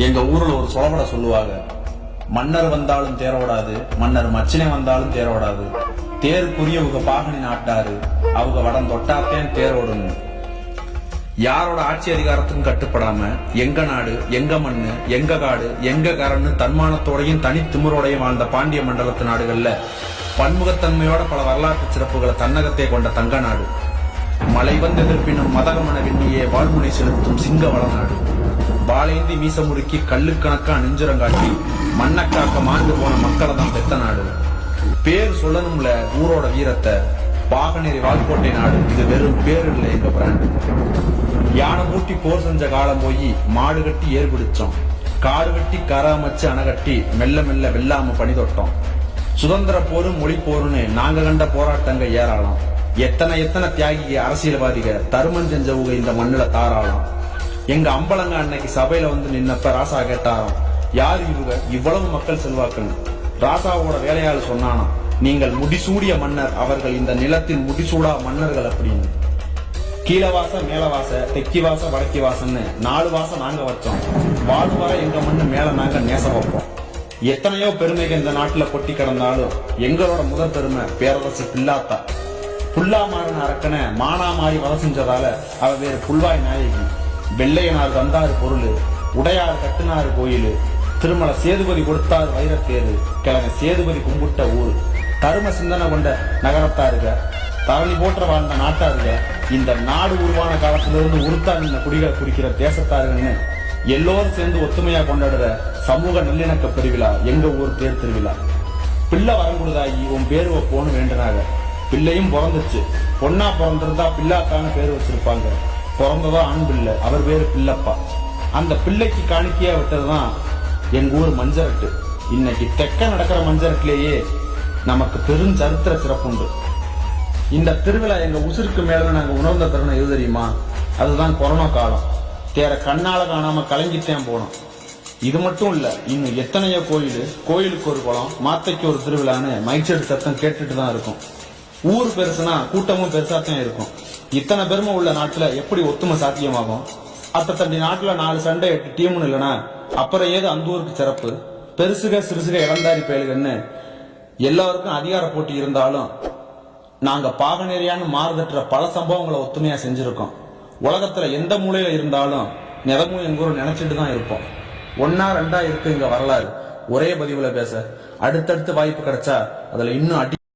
எங்க ஊர்ல ஒரு சொலபட சொல்லுவாங்க, மன்னர் வந்தாலும் தேரோடாது, மன்னர் மச்சினை வந்தாலும் தேரோடாது, தேருக்குரியவங்க பாகனி நாட்டாரு, அவங்க வடம் தொட்டாத்தேன் தேரோடுன்னு. யாரோட ஆட்சி அதிகாரத்துக்கும் கட்டுப்படாம எங்க நாடு, எங்க மண்ணு, எங்க காடு, எங்க கரன்னு தன்மானத்தோடையும் தனித்திமுறோடையும் வாழ்ந்த பாண்டிய மண்டலத்து நாடுகள்ல பன்முகத்தன்மையோட பல வரலாற்று சிறப்புகளை தன்னகத்தை கொண்ட தங்க நாடு. மலை வந்து எதிர்ப்பினும் மதகமன வெண்ணியே வாழ்முனை செலுத்தும் சிங்க வளநாடு. வாழேந்தி மீச முறுக்கி கல்லுக்கணக்கா நெஞ்சுரங்காட்டி மண்ணக்காக்க மாண்டு போன மக்களை தான் பெத்த நாடு. பேர் சொல்லணும்ல ஊரோட வீரத்தை, பாகநேரி வால்கோட்டை நாடு இது வெறும் பேர் இல்லை எங்க பிராண்ட். யானை மூட்டி போர் செஞ்ச காலம் போய் மாடு கட்டி ஏறு பிடிச்சோம், காடு வெட்டி கரை அமைச்சு அணை கட்டி மெல்ல மெல்ல வெல்லாம பணி தொட்டோம். சுதந்திர போரும் மொழி போருன்னு நாங்க கண்ட போராட்டங்க ஏறாளாம். எத்தனை தியாகி அரசியல்வாதிக தருமன் செஞ்சவங்க இந்த மண்ணுல தாராளாம். எங்க அம்பலங்க அன்னைக்கு சபையில வந்து நின்னப்ப ராசா கேட்டாராம், யார் இவங்க இவ்வளவு மக்கள் செல்வாக்குன்னு. ராசாவோட வேலையாள் சொன்னானா, நீங்கள் முடிசூடிய மன்னர், அவர்கள் இந்த நிலத்தின் முடிசூடா மன்னர்கள் அப்படின்னு. கீழவாச மேலவாச தெக்கி வாச வடக்கி வாசன்னு 4 வாசம் நாங்க வச்சோம். வாழு வர எங்க மண்ணு மேல நாங்க நேசம் வைப்போம். எத்தனையோ பெருமைகள் இந்த நாட்டுல கொட்டி கிடந்தாலும் எங்களோட முதல் பெருமை பேரரசு பில்லாத்தா. புல்லா மாறின அரக்கனை மானா மாறி வத செஞ்சதால அவ வேறு புல்வாய் நாயகி. வெள்ளையனார் வந்தாரு பொருள், உடையார் கட்டுனாரு கோயில், திருமலை சேதுபதி கொடுத்தாரு வைரத்தேரு, கிழங்க சேதுபதி கும்பிட்ட ஊர். கரும சிந்தனை கொண்ட நகரத்தாருக, தரணி போற்ற வாழ்ந்த நாட்டாருக, இந்த நாடு உருவான காலத்திலிருந்து உருத்தா நின்ன குடிகளை குறிக்கிற தேசத்தாருன்னு எல்லோரும் சேர்ந்து ஒத்துமையா கொண்டாடுற சமூக நல்லிணக்க பெருவிழா எங்க ஊர் பேர் திருவிழா. பிள்ளை வரங்குடுதாகி உன் பேரு வைப்போன்னு வேண்டினாங்க. பிள்ளையும் பிறந்துச்சு. பொண்ணா பிறந்திருந்தா பிள்ளாத்தான்னு பேர் வச்சிருப்பாங்க. பிறந்ததோ ஆண் பிள்ளை, அவர் பேரு பிள்ளப்பா. அந்த பிள்ளைக்கு காணிக்கையா விட்டதுதான் எங்க ஊர் மஞ்சரட்டு. இன்னைக்கு தெக்க நடக்கிற மஞ்சரட்டிலேயே நமக்கு பெரும் சரித்திர சிறப்புண்டு. இந்த திருவிழா எங்க உசுருக்கு மேல நாங்க உணர்ந்த தருணம் எது தெரியுமா? அதுதான் கொரோனா காலம். தேர கண்ணால காணாம கலங்கிட்டேன் போனோம். இது மட்டும் இல்ல, இன்னும் எத்தனையோ கோயிலுக்கு ஒரு குளம், மாத்தைக்கு ஒரு திருவிழான்னு மைச்செடு சத்தம் கேட்டுட்டு தான் இருக்கும். ஊர் பெருசுனா கூட்டமும் பெருசாத்தான் இருக்கும். இத்தனை பெருமை உள்ள நாட்டுல எப்படி ஒத்துமை சாத்தியமாகும்? அத்தண்டி நாட்டுல 4 சண்டை 8 டீம்னு இல்லைனா அப்புறம் ஏது அந்த ஊருக்கு சிறப்பு? பெருசுக சிறுசுக இளந்தாரி பயல்கள்னு எல்லாருக்கும் அதிகார போட்டி இருந்தாலும் நாங்க பாகநேரியான்னு மாறுதற்ற பல சம்பவங்களை ஒத்துமையா செஞ்சிருக்கோம். உலகத்துல எந்த மூலையில இருந்தாலும் நிறமும் எங்க ஊர் நினைச்சிட்டு தான் இருப்போம். 1 2 இருக்கு இங்க வரலாறு. ஒரே பதிவுல பேச அடுத்தடுத்து வாய்ப்பு கிடைச்சா அதுல இன்னும்